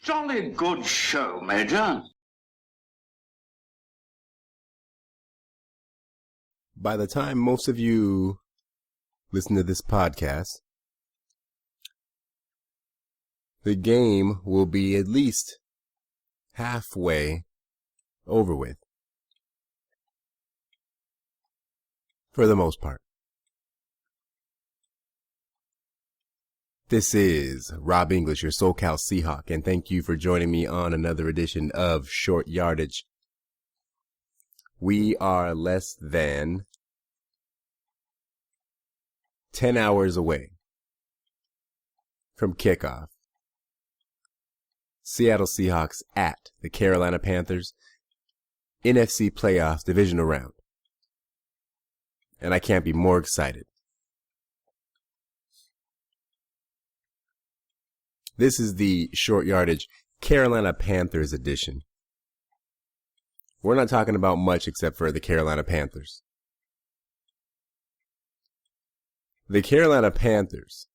Jolly good show, Major. By the time most of you listen to this podcast, the game will be at least halfway over with. For the most part. This is Rob English, your Socal Seahawk, and thank you for joining me on another edition of Short Yardage. We are less than 10 hours away from kickoff. Seattle Seahawks at the Carolina Panthers, NFC playoffs divisional round. And I can't be more excited. This is the Short Yardage Carolina Panthers edition. We're not talking about much except for the Carolina Panthers. The Carolina Panthers.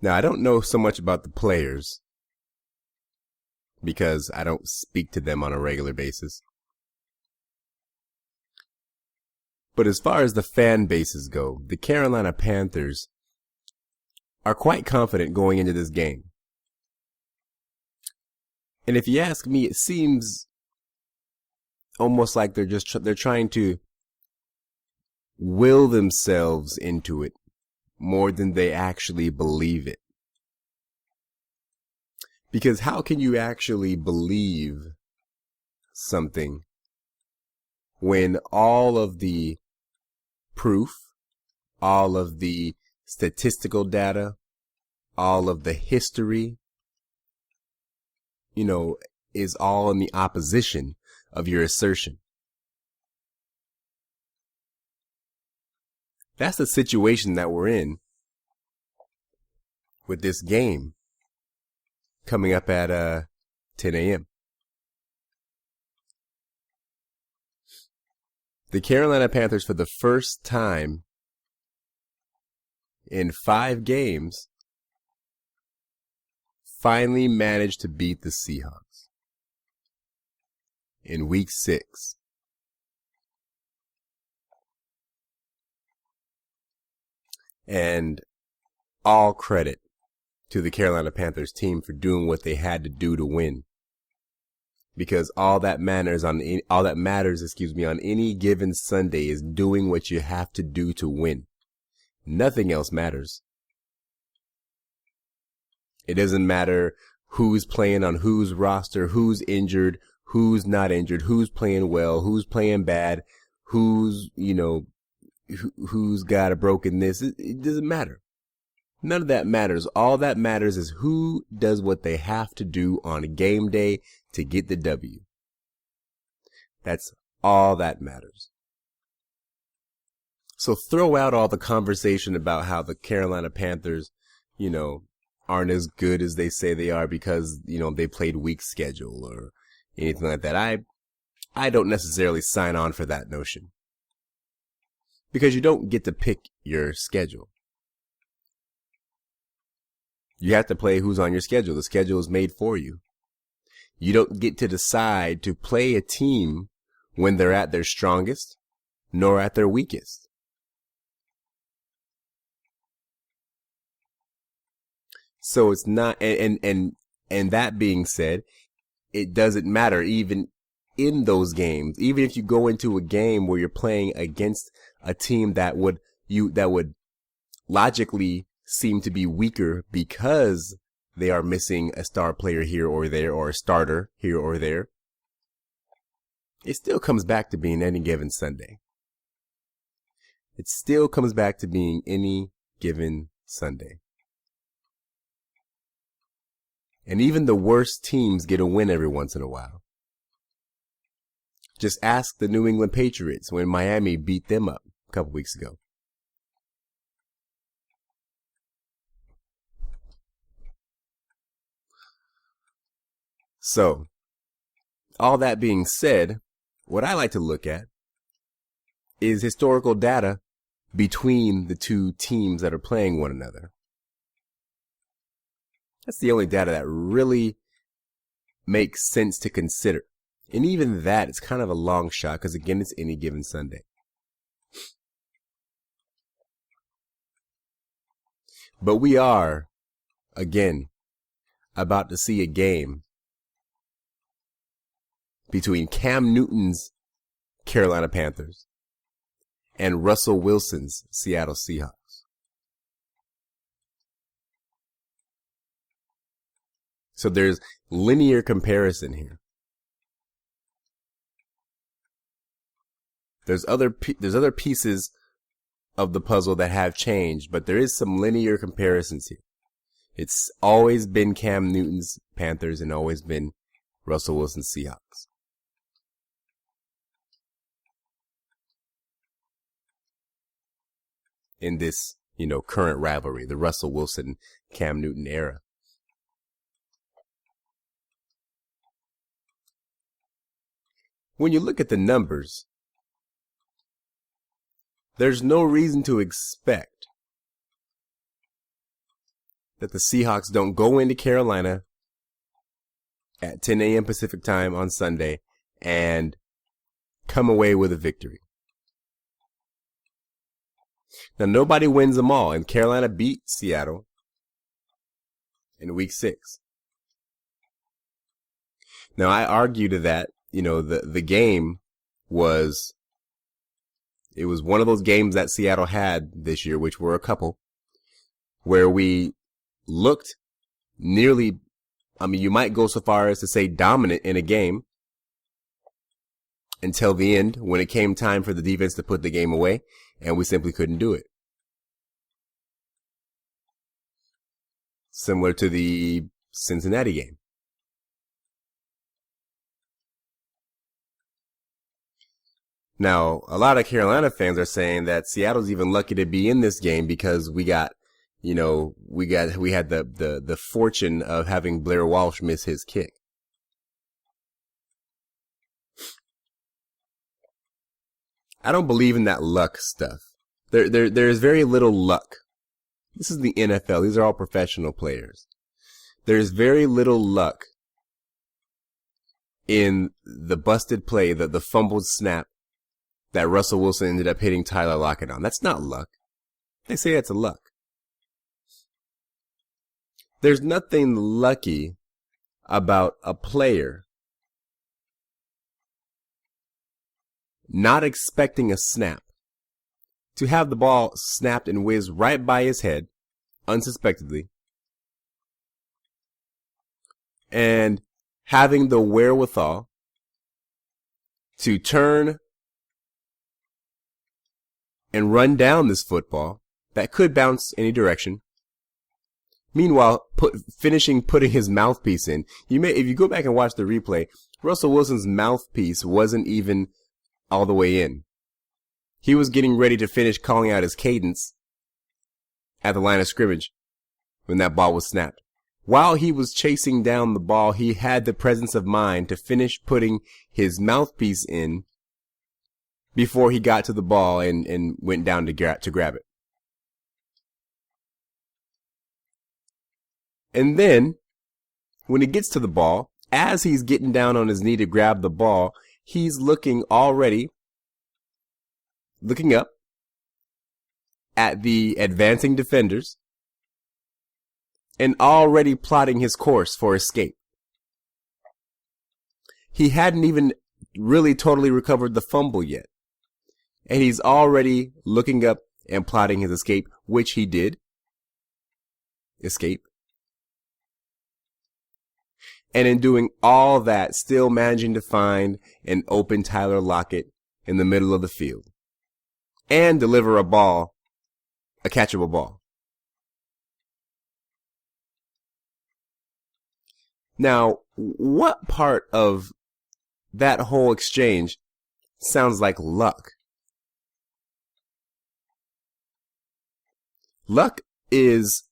Now, I don't know so much about the players because I don't speak to them on a regular basis. But as far as the fan bases go, the Carolina Panthers are quite confident going into this game. And if you ask me, it seems almost like they're trying to will themselves into it more than they actually believe it. Because how can you actually believe something when all of the proof, all of the statistical data, all of the history, is all in the opposition of your assertion? That's the situation that we're in with this game coming up at 10 a.m. The Carolina Panthers, for the first time in 5 games, finally managed to beat the Seahawks in week 6. And all credit to the Carolina Panthers team for doing what they had to do to win. Because all that matters on any given Sunday is doing what you have to do to win. Nothing else matters. It doesn't matter who's playing on whose roster, who's injured, who's not injured, who's playing well, who's playing bad, who's got a broken this. It doesn't matter. None of that matters. All that matters is who does what they have to do on game day to get the W. That's all that matters. So throw out all the conversation about how the Carolina Panthers, aren't as good as they say they are because, they played weak schedule or anything like that. I don't necessarily sign on for that notion. Because you don't get to pick your schedule. You have to play who's on your schedule. The schedule is made for you. You don't get to decide to play a team when they're at their strongest, nor at their weakest. So it's not, and that being said, it doesn't matter even in those games. Even if you go into a game where you're playing against a team that would logically seem to be weaker because they are missing a star player here or there or a starter here or there, it still comes back to being any given Sunday. It still comes back to being any given Sunday. And even the worst teams get a win every once in a while. Just ask the New England Patriots when Miami beat them up a couple weeks ago. So, all that being said, what I like to look at is historical data between the two teams that are playing one another. That's the only data that really makes sense to consider. And even that, it's kind of a long shot because, again, it's any given Sunday. But we are, again, about to see a game between Cam Newton's Carolina Panthers and Russell Wilson's Seattle Seahawks. So there's linear comparison here. There's other pieces of the puzzle that have changed, but there is some linear comparisons here. It's always been Cam Newton's Panthers and always been Russell Wilson's Seahawks. In this, current rivalry, the Russell Wilson Cam Newton era. When you look at the numbers, there's no reason to expect that the Seahawks don't go into Carolina at 10 a.m. Pacific time on Sunday and come away with a victory. Now, nobody wins them all, and Carolina beat Seattle in week 6. Now, I argue to that, the game was one of those games that Seattle had this year, which were a couple, where we looked nearly, you might go so far as to say dominant in a game until the end when it came time for the defense to put the game away, and we simply couldn't do it. Similar to the Cincinnati game. Now, a lot of Carolina fans are saying that Seattle's even lucky to be in this game because we had the fortune of having Blair Walsh miss his kick. I don't believe in that luck stuff. There's very little luck. This is the NFL. These are all professional players. There's very little luck in the busted play, the fumbled snap that Russell Wilson ended up hitting Tyler Lockett on. That's not luck. They say it's a luck. There's nothing lucky about a player not expecting a snap, to have the ball snapped and whiz right by his head, unsuspectedly, and having the wherewithal to turn and run down this football that could bounce any direction. Meanwhile, finishing putting his mouthpiece in. If you go back and watch the replay, Russell Wilson's mouthpiece wasn't even all the way in. He was getting ready to finish calling out his cadence at the line of scrimmage when that ball was snapped. While he was chasing down the ball, he had the presence of mind to finish putting his mouthpiece in before he got to the ball and went down to grab it. And then, when he gets to the ball, as he's getting down on his knee to grab the ball, he's looking up at the advancing defenders and already plotting his course for escape. He hadn't even really totally recovered the fumble yet. And he's already looking up and plotting his escape, which he did. Escape. And in doing all that, still managing to find an open Tyler Lockett in the middle of the field. And deliver a catchable ball. Now, what part of that whole exchange sounds like luck? Luck is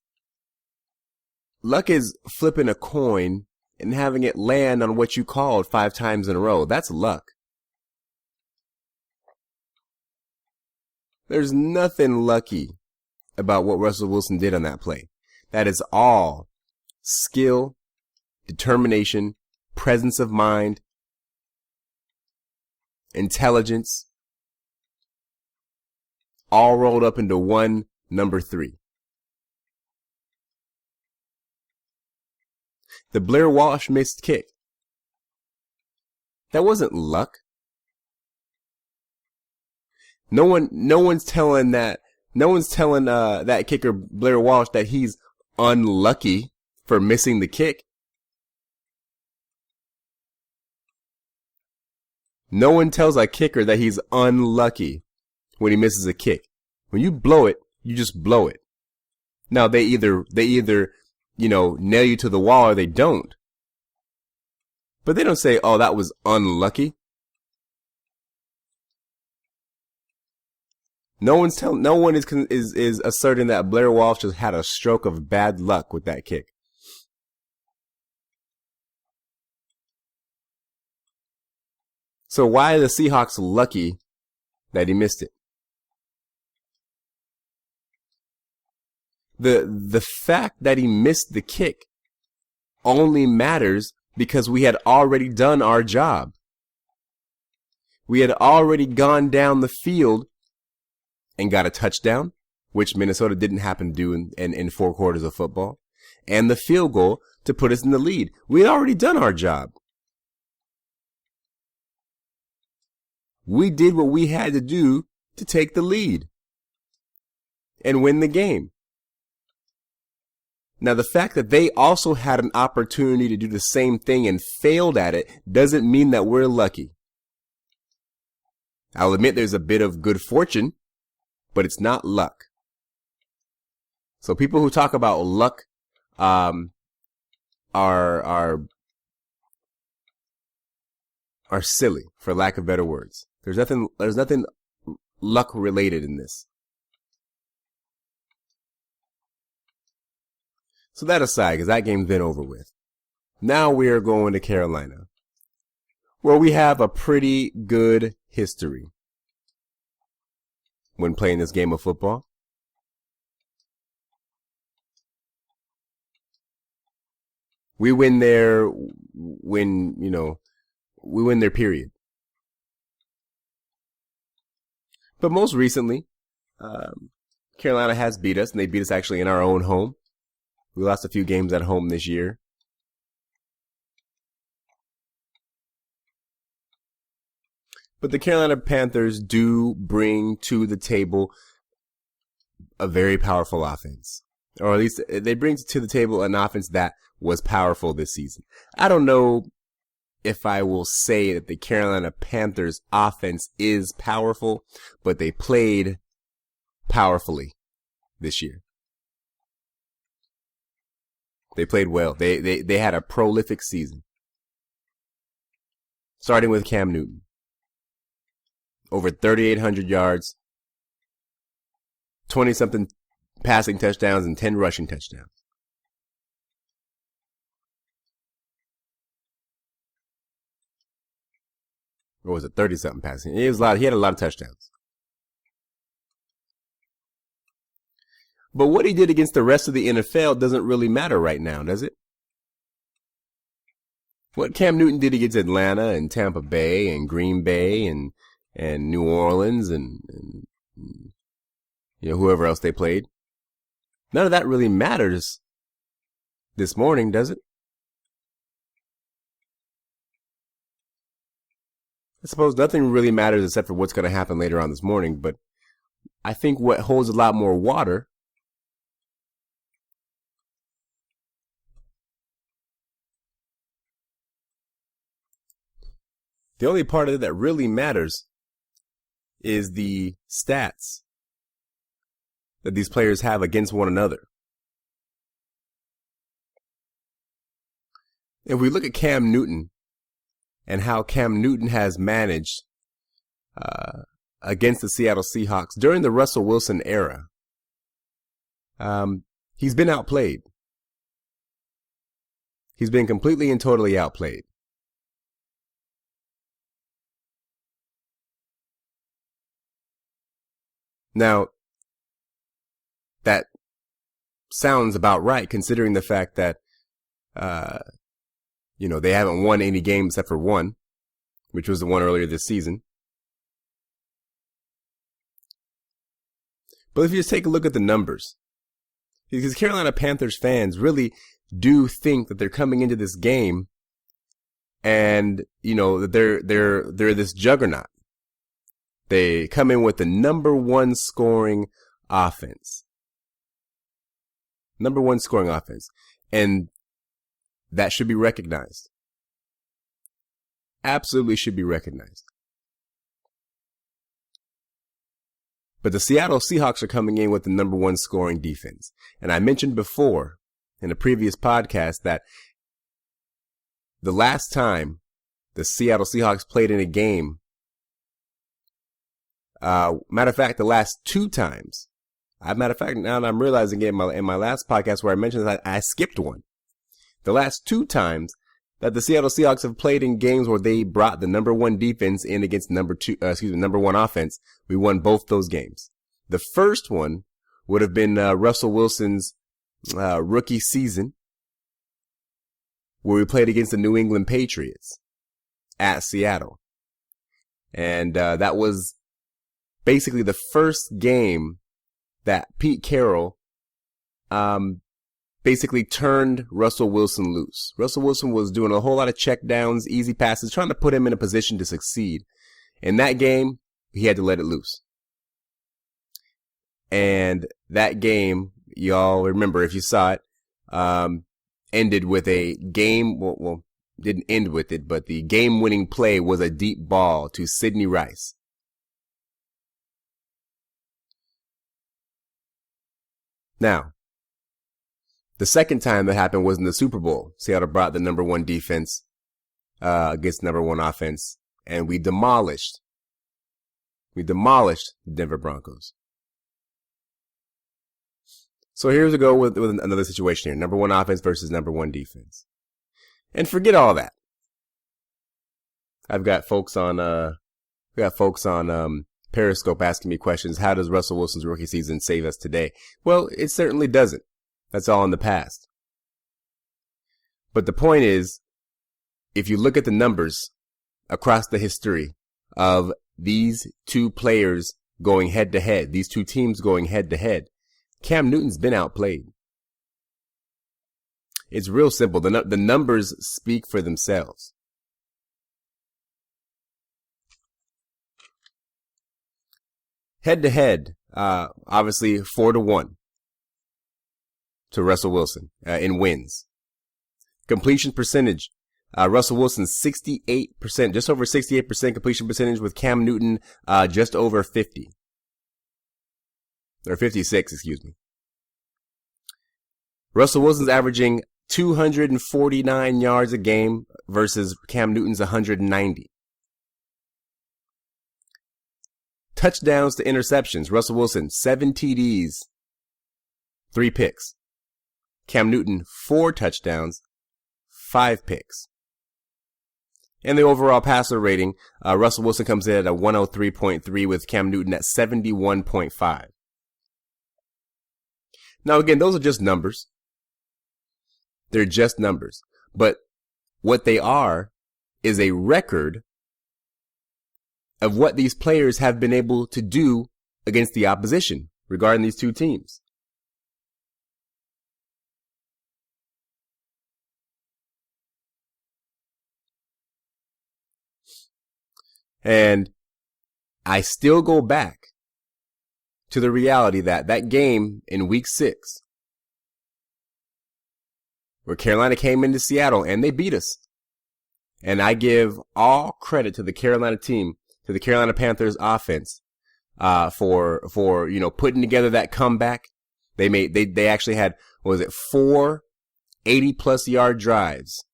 flipping a coin and having it land on what you called 5 times in a row. That's luck. There's nothing lucky about what Russell Wilson did on that play. That is all skill, determination, presence of mind, intelligence, all rolled up into one number 3. The Blair Walsh missed kick. That wasn't luck. No one's telling that kicker Blair Walsh that he's unlucky for missing the kick. No one tells a kicker that he's unlucky when he misses a kick. When you blow it, you just blow it. Now they either nail you to the wall or they don't. But they don't say, "Oh, that was unlucky." No one is asserting that Blair Walsh just had a stroke of bad luck with that kick. So why are the Seahawks lucky that he missed it? The fact that he missed the kick only matters because we had already done our job. We had already gone down the field and got a touchdown, which Minnesota didn't happen to do in 4 quarters of football, and the field goal to put us in the lead. We had already done our job. We did what we had to do to take the lead and win the game. Now, the fact that they also had an opportunity to do the same thing and failed at it doesn't mean that we're lucky. I'll admit there's a bit of good fortune, but it's not luck. So people who talk about luck are silly, for lack of better words. There's nothing luck related in this. So that aside, because that game's been over with. Now we are going to Carolina, where we have a pretty good history when playing this game of football. We win there when, we win their period. But most recently, Carolina has beat us, and they beat us actually in our own home. We lost a few games at home this year. But the Carolina Panthers do bring to the table a very powerful offense. Or at least they bring to the table an offense that was powerful this season. I don't know if I will say that the Carolina Panthers offense is powerful, but they played powerfully this year. They played well. They had a prolific season. Starting with Cam Newton. Over 3,800 yards, 20-something passing touchdowns, and 10 rushing touchdowns. Or was it 30-something passing? It was a lot. He had a lot of touchdowns. But what he did against the rest of the NFL doesn't really matter right now, does it? What Cam Newton did against Atlanta and Tampa Bay and Green Bay and New Orleans and whoever else they played, none of that really matters this morning, does it? I suppose nothing really matters except for what's going to happen later on this morning, but I think what holds a lot more water the only part of it that really matters is the stats that these players have against one another. If we look at Cam Newton and how Cam Newton has managed against the Seattle Seahawks during the Russell Wilson era, he's been outplayed. He's been completely and totally outplayed. Now, that sounds about right, considering the fact that They haven't won any games except for one, which was the one earlier this season. But if you just take a look at the numbers, because Carolina Panthers fans really do think that they're coming into this game and, that they're this juggernaut. They come in with the number one scoring offense. Number one scoring offense. And that should be recognized. Absolutely should be recognized. But the Seattle Seahawks are coming in with the number one scoring defense. And I mentioned before in a previous podcast that the last time the Seattle Seahawks played in a game, matter of fact, the last two times, now I'm realizing it in my last podcast where I mentioned that I skipped one. The last two times that the Seattle Seahawks have played in games where they brought the number one defense in against number one offense, we won both those games. The first one would have been Russell Wilson's rookie season, where we played against the New England Patriots at Seattle. And that was basically the first game that Pete Carroll basically turned Russell Wilson loose. Russell Wilson was doing a whole lot of check downs, easy passes, trying to put him in a position to succeed. In that game, he had to let it loose. And that game, y'all remember if you saw it, ended with a game, well, didn't end with it, but the game-winning play was a deep ball to Sidney Rice. Now, the second time that happened was in the Super Bowl. Seattle brought the number one defense against number one offense, and we demolished the Denver Broncos. So here's a go with another situation here. Number one offense versus number one defense. And forget all that. I've got folks on Periscope asking me questions. How does Russell Wilson's rookie season save us today? Well, it certainly doesn't. That's all in the past. But the point is, if you look at the numbers across the history of these two players going head to head, these two teams going head to head, Cam Newton's been outplayed. It's real simple. The numbers speak for themselves. Head to head, obviously 4-1 to Russell Wilson in wins. Completion percentage, Russell Wilson 68%, just over 68% completion percentage, with Cam Newton just over 50. Or 56, excuse me. Russell Wilson's averaging 249 yards a game versus Cam Newton's 190. Touchdowns to interceptions. Russell Wilson, 7 TDs, 3 picks. Cam Newton, 4 touchdowns, 5 picks. And the overall passer rating, Russell Wilson comes in at a 103.3 with Cam Newton at 71.5. Now, again, those are just numbers. They're just numbers. But what they are is a record of what these players have been able to do against the opposition regarding these two teams. And I still go back to the reality that game in week 6, where Carolina came into Seattle and they beat us. And I give all credit to the Carolina team, to the Carolina Panthers offense, for putting together that comeback. They actually had, 4 80+ yard drives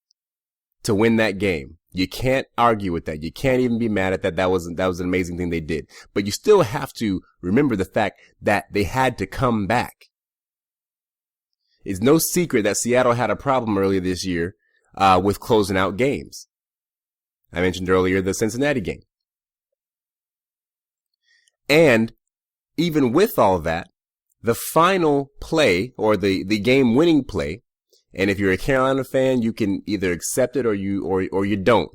to win that game. You can't argue with that. You can't even be mad at that. That was an amazing thing they did. But you still have to remember the fact that they had to come back. It's no secret that Seattle had a problem earlier this year with closing out games. I mentioned earlier the Cincinnati game. And even with all that, the final play, or the game-winning play, And if you're a Carolina fan, you can either accept it or you don't.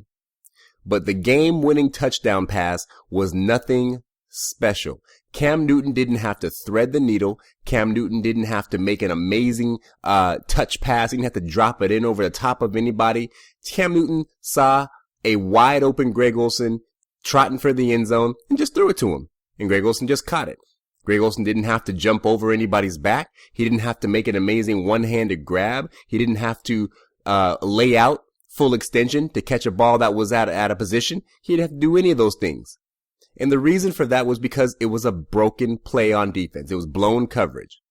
But the game-winning touchdown pass was nothing special. Cam Newton didn't have to thread the needle. Cam Newton didn't have to make an amazing touch pass. He didn't have to drop it in over the top of anybody. Cam Newton saw a wide open Greg Olsen trotting for the end zone and just threw it to him. And Greg Olsen just caught it. Greg Olsen didn't have to jump over anybody's back. He didn't have to make an amazing one-handed grab. He didn't have to lay out full extension to catch a ball that was at a position. He didn't have to do any of those things. And the reason for that was because it was a broken play on defense. It was blown coverage.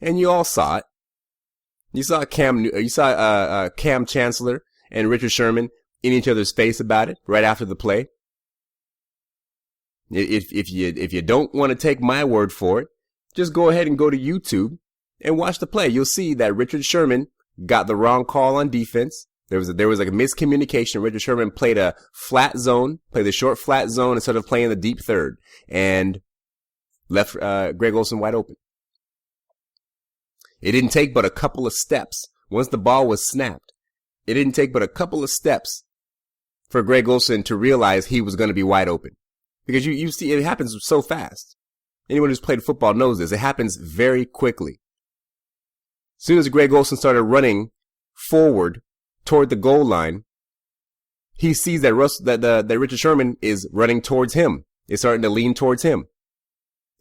And you all saw it. You saw Cam Chancellor and Richard Sherman in each other's face about it right after the play. If you don't want to take my word for it, just go ahead and go to YouTube and watch the play. You'll see that Richard Sherman got the wrong call on defense. There was like a miscommunication. Richard Sherman played a flat zone, played the short flat zone instead of playing the deep third, and left Greg Olsen wide open. It didn't take but a couple of steps. Once the ball was snapped, it didn't take but a couple of steps for Greg Olsen to realize he was going to be wide open. Because you see, it happens so fast. Anyone who's played football knows this. It happens very quickly. As soon as Greg Olsen started running forward toward the goal line, he sees that that Richard Sherman is running towards him. It's starting to lean towards him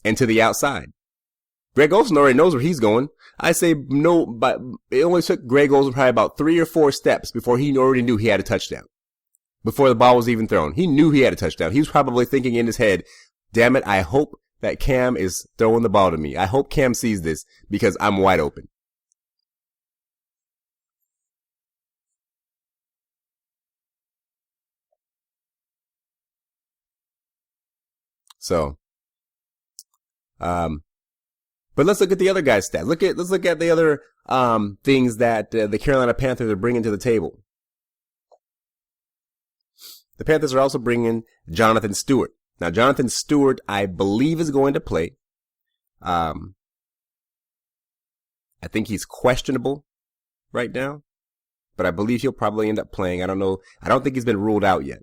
and to the outside. Greg Olsen already knows where he's going. I say no, but it only took Greg Olsen probably about 3 or 4 steps before he already knew he had a touchdown. Before the ball was even thrown, he knew he had a touchdown. He was probably thinking in his head, damn it, I hope that Cam is throwing the ball to me. I hope Cam sees this because I'm wide open. So, but let's look at the other guy's stats. Let's look at the other things that the Carolina Panthers are bringing to the table. The Panthers are also bringing Jonathan Stewart. Now, Jonathan Stewart, I believe, is going to play. I think he's questionable right now, but I believe he'll probably end up playing. I don't know. I don't think he's been ruled out yet.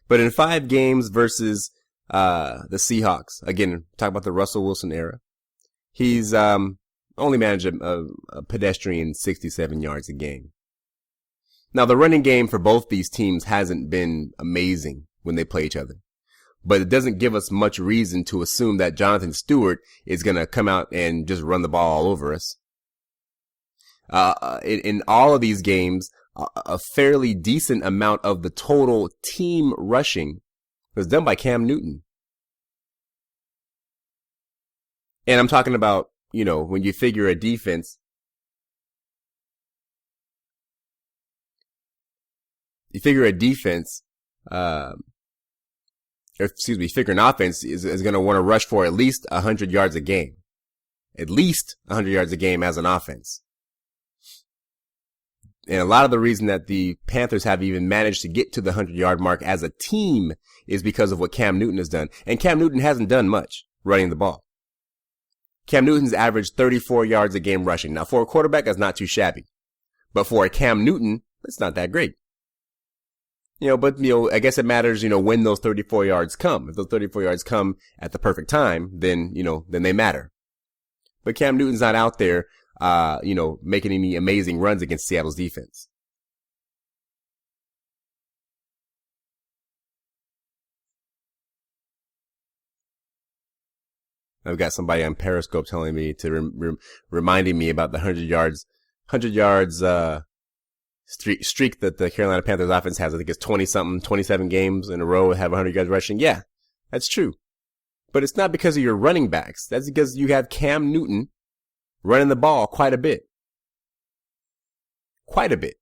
But in 5 games versus the Seahawks, again, talk about the Russell Wilson era, he's only managed a pedestrian 67 yards a game. Now, the running game for both these teams hasn't been amazing when they play each other, but it doesn't give us much reason to assume that Jonathan Stewart is going to come out and just run the ball all over us. In all of these games, a fairly decent amount of the total team rushing was done by Cam Newton. And I'm talking about, when you figure a defense, figure an offense is going to want to rush for at least 100 yards a game. At least 100 yards a game as an offense. And a lot of the reason that the Panthers have even managed to get to the 100-yard mark as a team is because of what Cam Newton has done. And Cam Newton hasn't done much running the ball. Cam Newton's averaged 34 yards a game rushing. Now, for a quarterback, that's not too shabby. But for a Cam Newton, it's not that great. I guess it matters, when those 34 yards come. If those 34 yards come at the perfect time, then they matter. But Cam Newton's not out there, making any amazing runs against Seattle's defense. I've got somebody on Periscope telling me reminding me about the 100 yards, streak that the Carolina Panthers offense has. I think it's 27 games in a row have 100 yards rushing. Yeah, that's true. But it's not because of your running backs. That's because you have Cam Newton running the ball quite a bit. Quite a bit.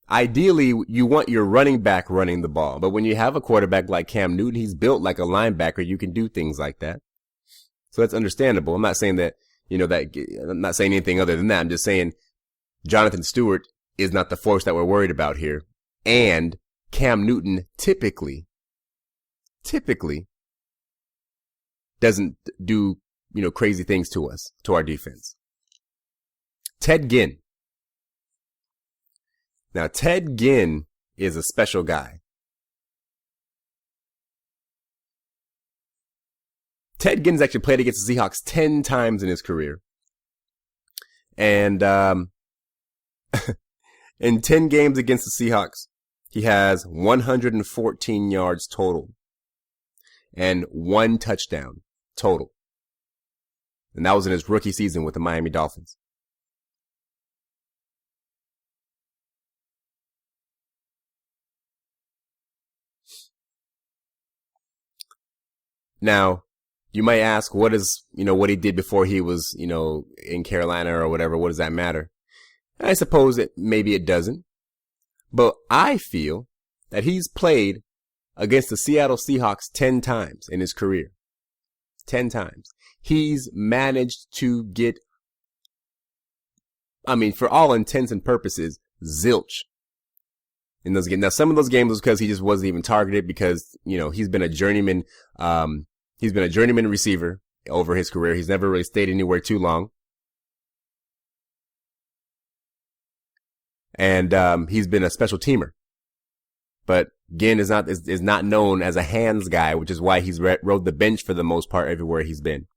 Ideally, you want your running back running the ball. But when you have a quarterback like Cam Newton, he's built like a linebacker. You can do things like that. So that's understandable. I'm not saying that, I'm not saying anything other than that. I'm just saying Jonathan Stewart is not the force that we're worried about here. And Cam Newton typically doesn't do crazy things to our defense. Ted Ginn. Now, Ted Ginn is a special guy. Ted Ginn's actually played against the Seahawks 10 times in his career. And in 10 games against the Seahawks, he has 114 yards total and 1 touchdown total. And that was in his rookie season with the Miami Dolphins. Now, you might ask, what he did before he was, in Carolina or whatever, what does that matter? I suppose maybe it doesn't. But I feel that he's played against the Seattle Seahawks 10 times in his career. 10 times. He's managed to get, for all intents and purposes, zilch in those games. Now, some of those games was because he just wasn't even targeted because, he's been a journeyman receiver over his career. He's never really stayed anywhere too long. And he's been a special teamer. But Ginn is not known as a hands guy, which is why he's rode the bench for the most part everywhere he's been.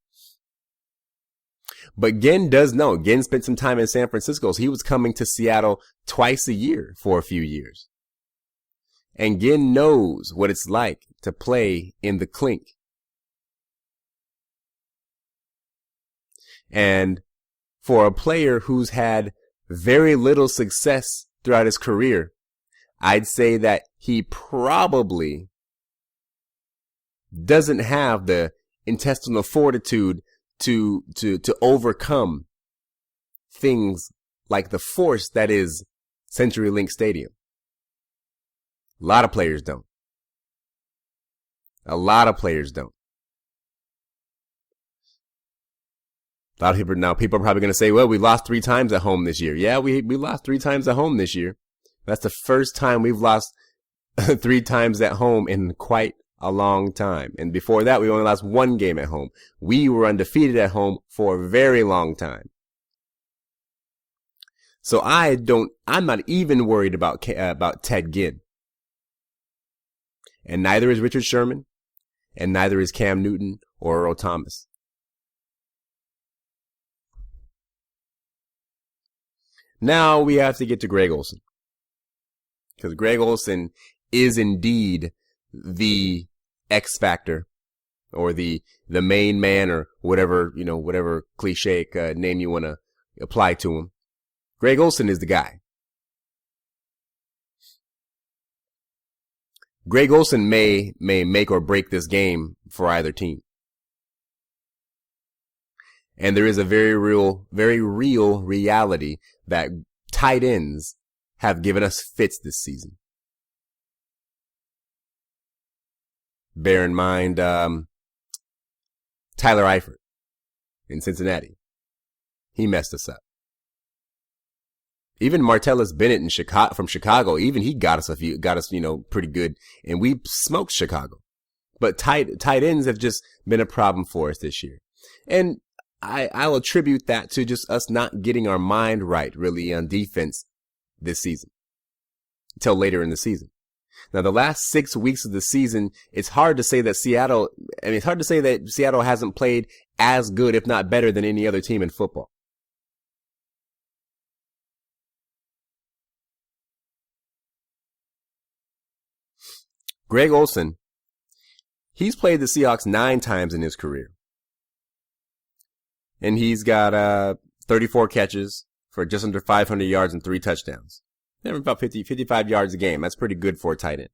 But Ginn does know. Ginn spent some time in San Francisco, so he was coming to Seattle twice a year for a few years. And Ginn knows what it's like to play in the clink. And for a player who's had very little success throughout his career, I'd say that he probably doesn't have the intestinal fortitude to overcome things like the force that is CenturyLink Stadium. A lot of players don't. A lot of people are probably going to say, well, we lost 3 times at home this year. Yeah, we lost 3 times at home this year. That's the first time we've lost 3 times at home in quite a long time. And before that, we only lost 1 game at home. We were undefeated at home for a very long time. So I'm not even worried about Ted Ginn. And neither is Richard Sherman, and neither is Cam Newton or Earl Thomas. Now we have to get to Greg Olsen. Because Greg Olsen is indeed the X factor, or the main man, or whatever cliche name you want to apply to him. Greg Olsen is the guy. Greg Olsen may make or break this game for either team. And there is a very real reality that tight ends have given us fits this season. Bear in mind, Tyler Eifert in Cincinnati. He messed us up. Even Martellus Bennett from Chicago, even he got us pretty good, and we smoked Chicago. But tight ends have just been a problem for us this year. And I'll attribute that to just us not getting our mind right, really, on defense this season. Until later in the season. Now, the last 6 weeks of the season, it's hard to say that Seattle hasn't played as good, if not better, than any other team in football. Greg Olsen, he's played the Seahawks 9 times in his career. And he's got 34 catches for just under 500 yards and 3 touchdowns. About 55 yards a game. That's pretty good for a tight end.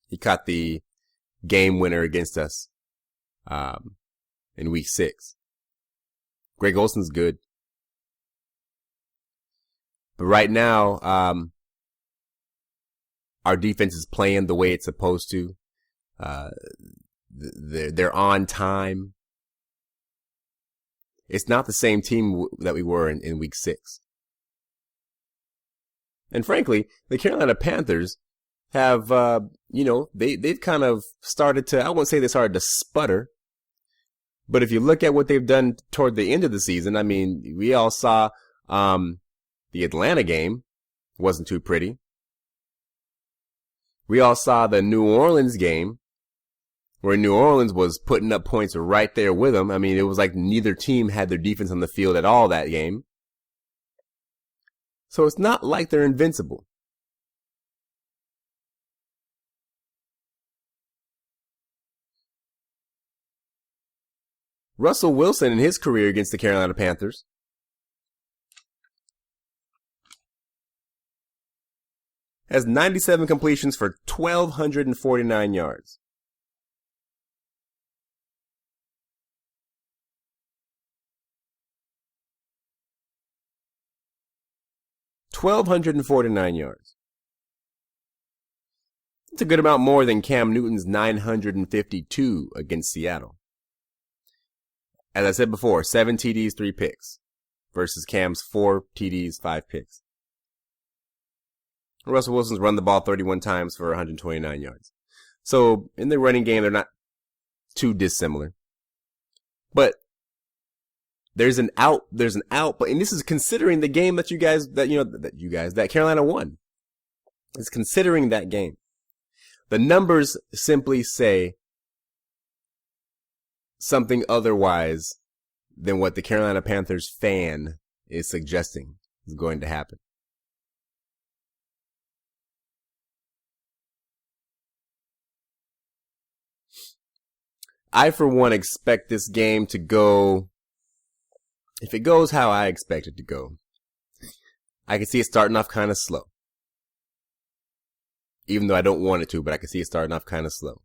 He caught the game winner against us in week 6. Greg Olsen's good. But right now, our defense is playing the way it's supposed to. They're on time. It's not the same team that we were in week 6. And frankly, the Carolina Panthers have, they've kind of started to, I won't say they started to sputter, but if you look at what they've done toward the end of the season, I mean, we all saw, the Atlanta game wasn't too pretty. We all saw the New Orleans game where New Orleans was putting up points right there with them. I mean, it was like neither team had their defense on the field at all that game. So it's not like they're invincible. Russell Wilson in his career against the Carolina Panthers has 97 completions for 1,249 yards. $1,249. It's a good amount more than Cam Newton's 952 against Seattle. As I said before, 7 TDs, 3 picks versus Cam's 4 TDs, 5 picks. Russell Wilson's run the ball 31 times for 129 yards. So in the running game, they're not too dissimilar. But there's an out, but, and this is considering the game that Carolina won. It's considering that game. The numbers simply say something otherwise than what the Carolina Panthers fan is suggesting is going to happen. I, for one, expect this game to go, if it goes how I expect it to go, I can see it starting off kind of slow. Even though I don't want it to, but I can see it starting off kind of slow.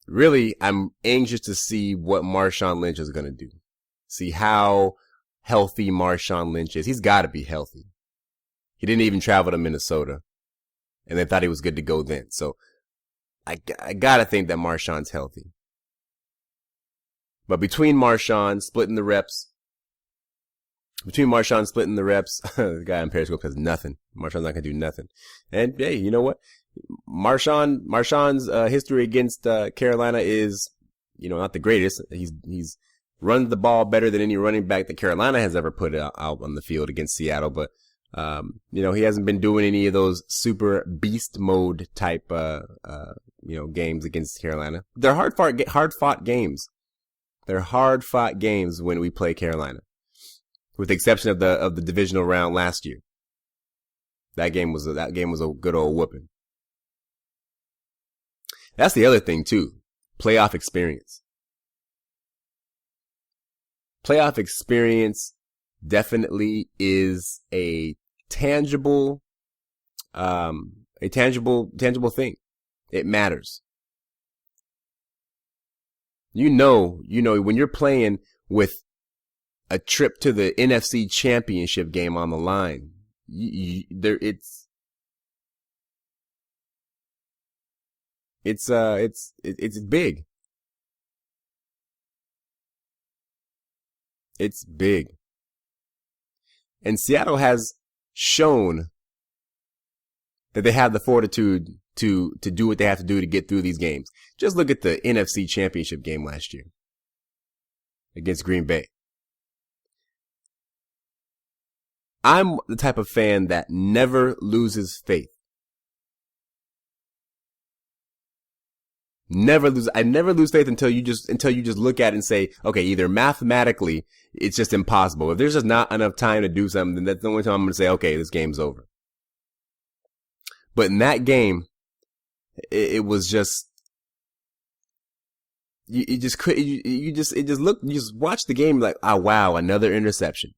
Really, I'm anxious to see what Marshawn Lynch is going to do. See how healthy Marshawn Lynch is. He's got to be healthy. He didn't even travel to Minnesota, and they thought he was good to go then. So I got to think that Marshawn's healthy. But between Marshawn splitting the reps, the guy on Periscope has nothing. Marshawn's not going to do nothing. And hey, you know what? Marshawn's history against Carolina is, not the greatest. He's run the ball better than any running back that Carolina has ever put out on the field against Seattle. But he hasn't been doing any of those super beast mode type games against Carolina. They're hard fought games. They're hard fought games when we play Carolina, with the exception of the divisional round last year. That game was a good old whooping. That's the other thing too. Playoff experience. Playoff experience definitely is a tangible thing. It matters. When you're playing with a trip to the NFC Championship game on the line, it's big. It's big. And Seattle has shown that they have the fortitude to do what they have to do to get through these games. Just look at the NFC Championship game last year against Green Bay. I'm the type of fan that never loses faith. I never lose faith until you just look at it and say, okay, either mathematically it's just impossible. If there's just not enough time to do something, then that's the only time I'm going to say, okay, this game's over. But in that game, it was just, you just watch the game like, oh wow, another interception.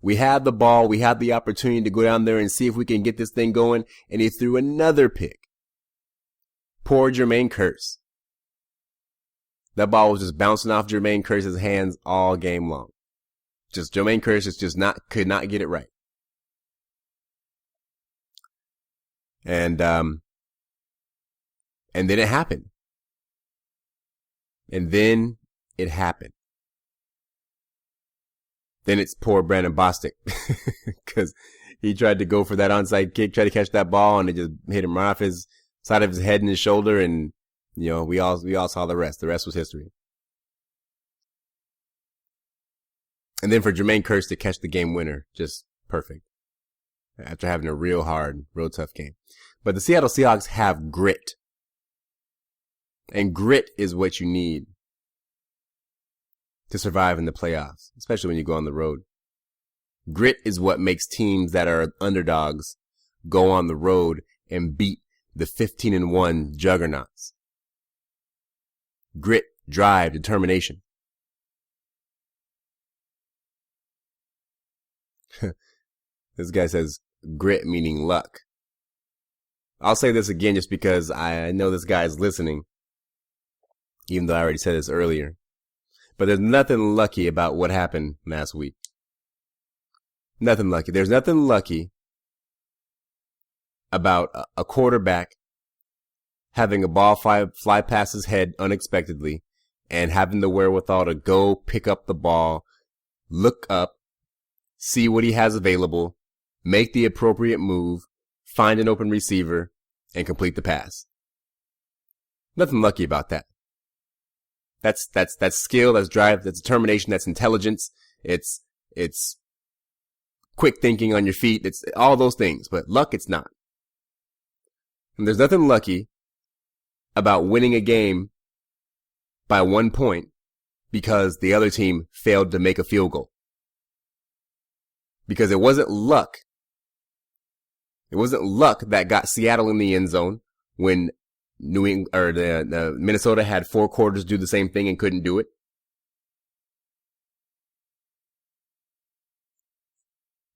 We had the ball, we had the opportunity to go down there and see if we can get this thing going, and he threw another pick. Poor Jermaine Kearse. That ball was just bouncing off Jermaine Kearse's hands all game long. Jermaine Kearse could not get it right. And then it happened. Then it's poor Brandon Bostic. Cause he tried to go for that onside kick, tried to catch that ball, and it just hit him right off his side of his head and his shoulder, and we all saw the rest. The rest was history. And then for Jermaine Kearse to catch the game winner, just perfect. After having a real hard, real tough game. But the Seattle Seahawks have grit. And grit is what you need to survive in the playoffs, especially when you go on the road. Grit is what makes teams that are underdogs go on the road and beat the 15-1 juggernauts. Grit, drive, determination. This guy says grit meaning luck. I'll say this again just because I know this guy is listening, even though I already said this earlier. But there's nothing lucky about what happened last week. Nothing lucky. There's nothing lucky about a quarterback having a ball fly past his head unexpectedly and having the wherewithal to go pick up the ball, look up, see what he has available, make the appropriate move, find an open receiver, and complete the pass. Nothing lucky about that. That's skill, that's drive, that's determination, that's intelligence. It's quick thinking on your feet. It's all those things, but luck it's not. And there's nothing lucky about winning a game by 1 point because the other team failed to make a field goal. Because it wasn't luck. It wasn't luck that got Seattle in the end zone when the Minnesota had 4 quarters do the same thing and couldn't do it.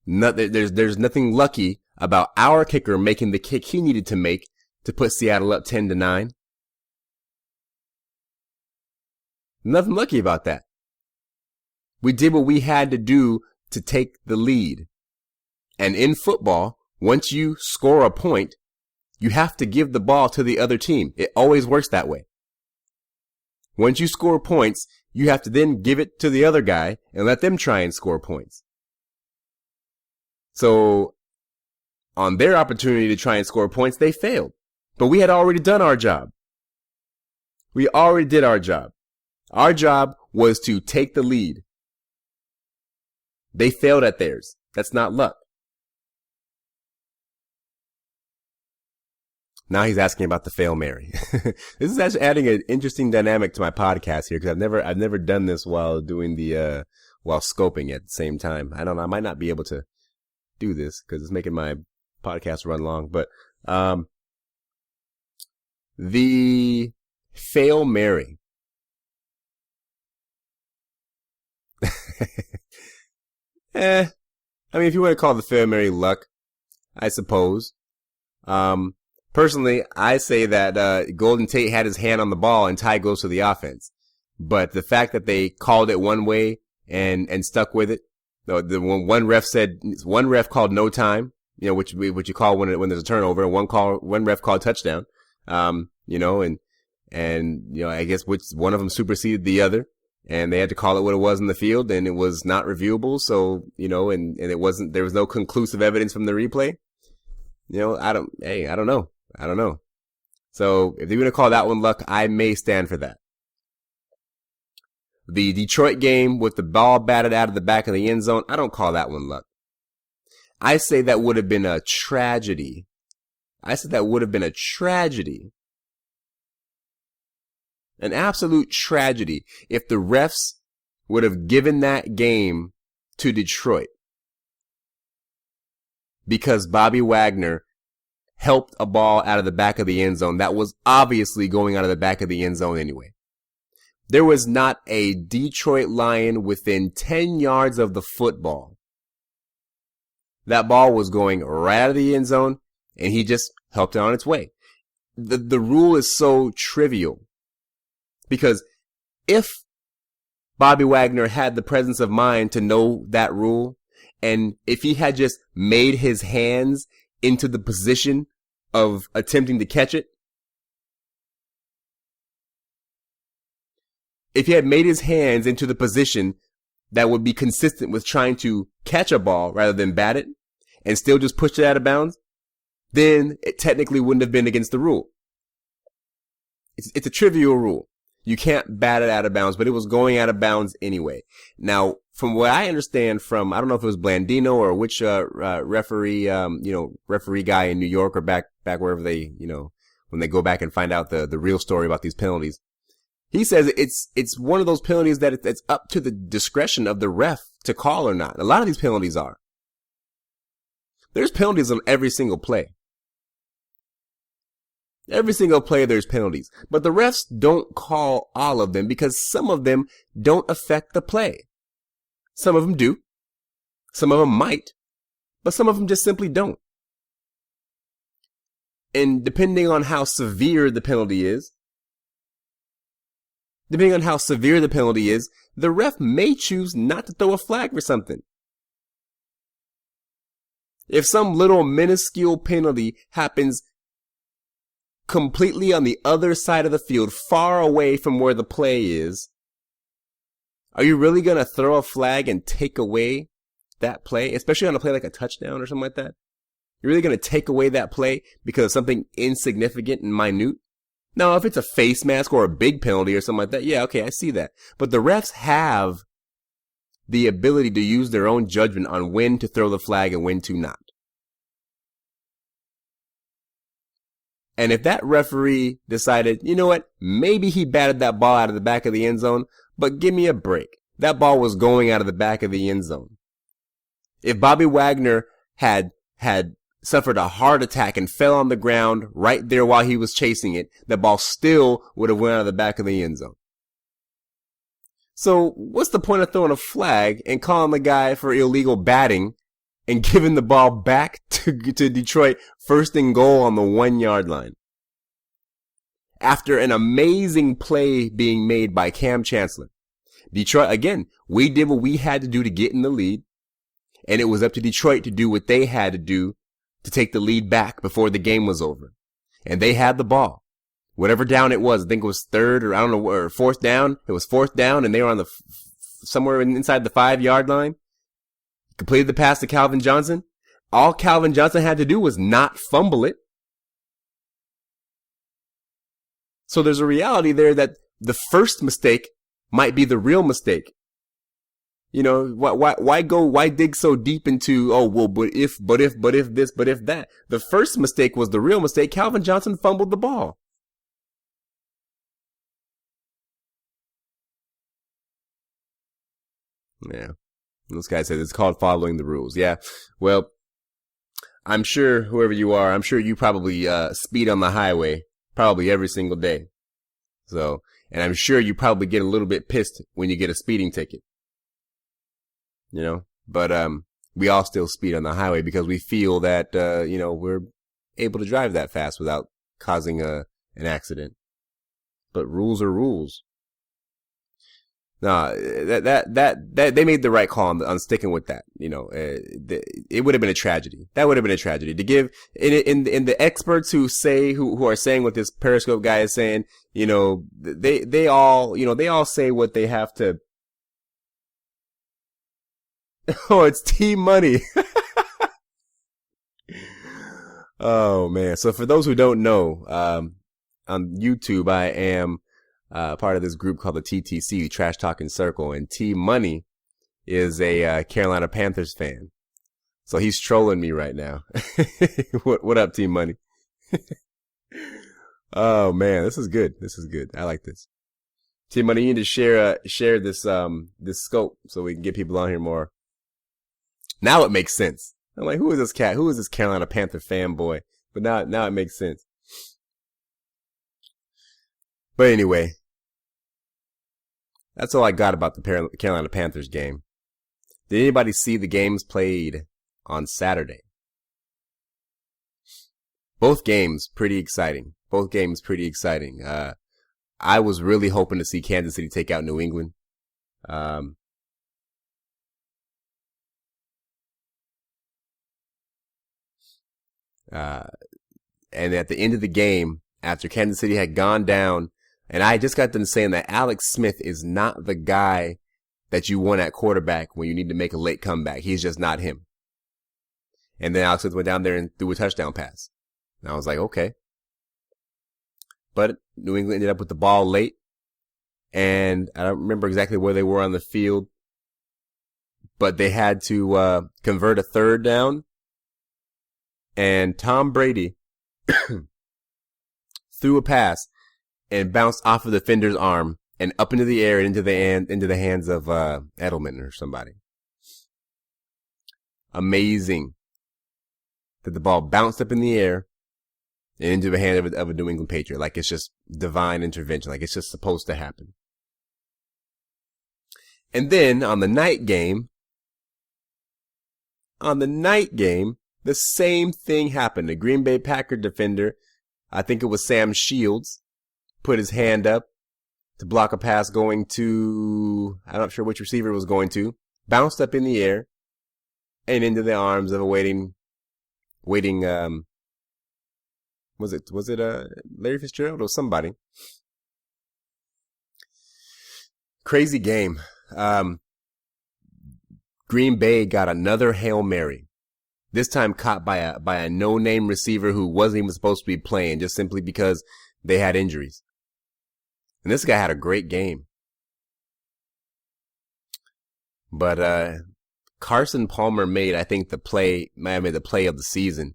There's nothing lucky about our kicker making the kick he needed to make to put Seattle up 10-9. Nothing lucky about that. We did what we had to do to take the lead. And in football, once you score a point, you have to give the ball to the other team. It always works that way. Once you score points, you have to then give it to the other guy and let them try and score points. So, on their opportunity to try and score points, they failed. But we had already done our job. We already did our job. Our job was to take the lead. They failed at theirs. That's not luck. Now he's asking about the Fail Mary. This is actually adding an interesting dynamic to my podcast here because I've never done this while doing while scoping at the same time. I don't know. I might not be able to do this because it's making my podcast run long. But the Fail Mary. I mean, if you want to call the Fail Mary luck, I suppose. Personally, I say that Golden Tate had his hand on the ball and Ty goes to the offense. But the fact that they called it one way and stuck with it, one ref called no time, which you call when there's a turnover, and one ref called touchdown, and I guess which one of them superseded the other. And they had to call it what it was in the field, and it was not reviewable. So, and there was no conclusive evidence from the replay. I don't know. So if they're going to call that one luck, I may stand for that. The Detroit game with the ball batted out of the back of the end zone, I don't call that one luck. I say that would have been a tragedy. An absolute tragedy if the refs would have given that game to Detroit because Bobby Wagner helped a ball out of the back of the end zone that was obviously going out of the back of the end zone anyway. There was not a Detroit Lion within 10 yards of the football. That ball was going right out of the end zone, and he just helped it on its way. The rule is so trivial. Because if Bobby Wagner had the presence of mind to know that rule, and if he had just made his hands into the position of attempting to catch it, if he had made his hands into the position that would be consistent with trying to catch a ball rather than bat it, and still just pushed it out of bounds, then it technically wouldn't have been against the rule. It's a trivial rule. You can't bat it out of bounds, but it was going out of bounds anyway. Now, from what I understand from, I don't know if it was Blandino or which, referee, referee guy in New York or back wherever they, when they go back and find out the real story about these penalties. He says it's one of those penalties that it's up to the discretion of the ref to call or not. A lot of these penalties are. There's penalties on every single play. Every single play there's penalties. But the refs don't call all of them because some of them don't affect the play. Some of them do. Some of them might. But some of them just simply don't. And depending on how severe the penalty is, the ref may choose not to throw a flag for something. If some little minuscule penalty happens completely on the other side of the field, far away from where the play is, are you really going to throw a flag and take away that play, especially on a play like a touchdown or something like that? You're really going to take away that play because of something insignificant and minute? Now, if it's a face mask or a big penalty or something like that, yeah, okay, I see that. But the refs have the ability to use their own judgment on when to throw the flag and when to not. And if that referee decided, you know what, maybe he batted that ball out of the back of the end zone, but give me a break. That ball was going out of the back of the end zone. If Bobby Wagner had suffered a heart attack and fell on the ground right there while he was chasing it, the ball still would have went out of the back of the end zone. So what's the point of throwing a flag and calling the guy for illegal batting and giving the ball back to Detroit first and goal on the 1 yard line? After an amazing play being made by Cam Chancellor. Detroit, again, we did what we had to do to get in the lead, and it was up to Detroit to do what they had to do to take the lead back before the game was over. And they had the ball. Whatever down it was, I think it was third or I don't know, or fourth down. It was fourth down and they were on the somewhere inside the 5 yard line. Completed the pass to Calvin Johnson. All Calvin Johnson had to do was not fumble it. So there's a reality there that the first mistake might be the real mistake. Why dig so deep into, but if this, but if that? The first mistake was the real mistake. Calvin Johnson fumbled the ball. Yeah. This guy says it's called following the rules. Yeah. Well, I'm sure whoever you are, I'm sure you probably speed on the highway probably every single day. So, and I'm sure you probably get a little bit pissed when you get a speeding ticket. But we all still speed on the highway because we feel that we're able to drive that fast without causing an accident. But rules are rules. No, that they made the right call on sticking with that. It would have been a tragedy. That would have been a tragedy to give in the experts who are saying what this Periscope guy is saying. They all say what they have to. Oh, it's team money. Oh man. So for those who don't know, on YouTube, I am part of this group called the TTC, Trash Talking Circle, and T Money is a Carolina Panthers fan. So he's trolling me right now. What up, T Money? Oh man, this is good. This is good. I like this. T Money, you need to share this scope so we can get people on here more. Now it makes sense. I'm like, who is this cat? Who is this Carolina Panther fanboy? But now it makes sense. But anyway, that's all I got about the Carolina Panthers game. Did anybody see the games played on Saturday? Both games pretty exciting. I was really hoping to see Kansas City take out New England. And at the end of the game, after Kansas City had gone down, and I just got done saying that Alex Smith is not the guy that you want at quarterback when you need to make a late comeback. He's just not him. And then Alex Smith went down there and threw a touchdown pass. And I was like, okay. But New England ended up with the ball late. And I don't remember exactly where they were on the field. But they had to convert a third down. And Tom Brady threw a pass and bounced off of the defender's arm and up into the air and into the hands of Edelman or somebody. Amazing that the ball bounced up in the air and into the hand of a New England Patriot. Like it's just divine intervention. Like it's just supposed to happen. And then on the night game, the same thing happened. The Green Bay Packer defender, I think it was Sam Shields, put his hand up to block a pass going to, I'm not sure which receiver it was going to, bounced up in the air and into the arms of a waiting, was it Larry Fitzgerald or somebody? Crazy game. Green Bay got another Hail Mary. This time caught by a no-name receiver who wasn't even supposed to be playing just simply because they had injuries. And this guy had a great game. But Carson Palmer made, I think, might have made the play of the season.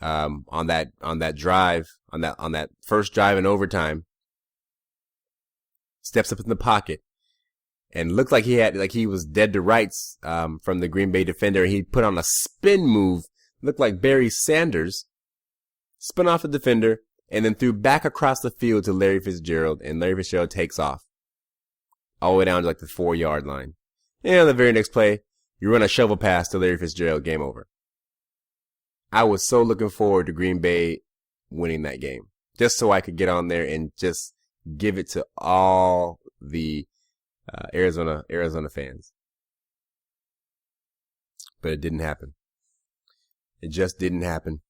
On that first drive in overtime. Steps up in the pocket. And looked like he was dead to rights, from the Green Bay defender. He put on a spin move, looked like Barry Sanders, spun off the defender, and then threw back across the field to Larry Fitzgerald, and Larry Fitzgerald takes off. All the way down to like the 4-yard line. And on the very next play, you run a shovel pass to Larry Fitzgerald, game over. I was so looking forward to Green Bay winning that game. Just so I could get on there and just give it to all the Arizona fans. But it didn't happen. It just didn't happen.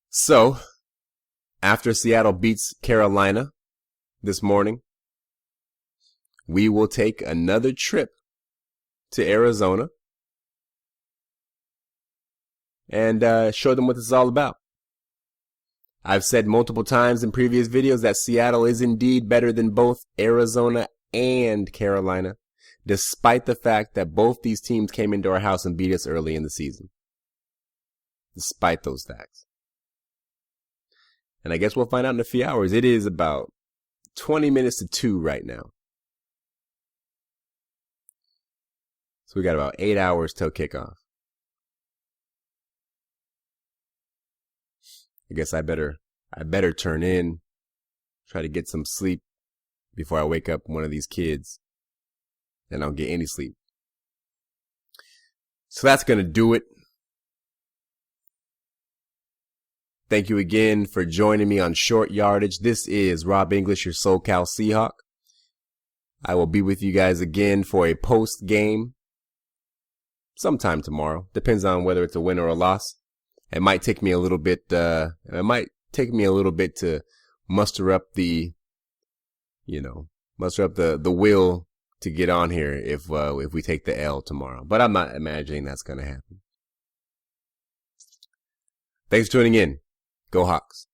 So, after Seattle beats Carolina this morning, we will take another trip to Arizona and show them what this is all about. I've said multiple times in previous videos that Seattle is indeed better than both Arizona and Carolina, despite the fact that both these teams came into our house and beat us early in the season. Despite those facts. And I guess we'll find out in a few hours. It is about 20 minutes to 2 right now. So we got about 8 hours till kickoff. I guess I better turn in, try to get some sleep before I wake up one of these kids. And I don't get any sleep. So that's going to do it. Thank you again for joining me on Short Yardage. This is Rob English, your Socal Seahawk. I will be with you guys again for a post game sometime tomorrow. Depends on whether it's a win or a loss. It might take me a little bit. To muster up the will to get on here if we take the L tomorrow. But I'm not imagining that's going to happen. Thanks for tuning in. Go Hawks.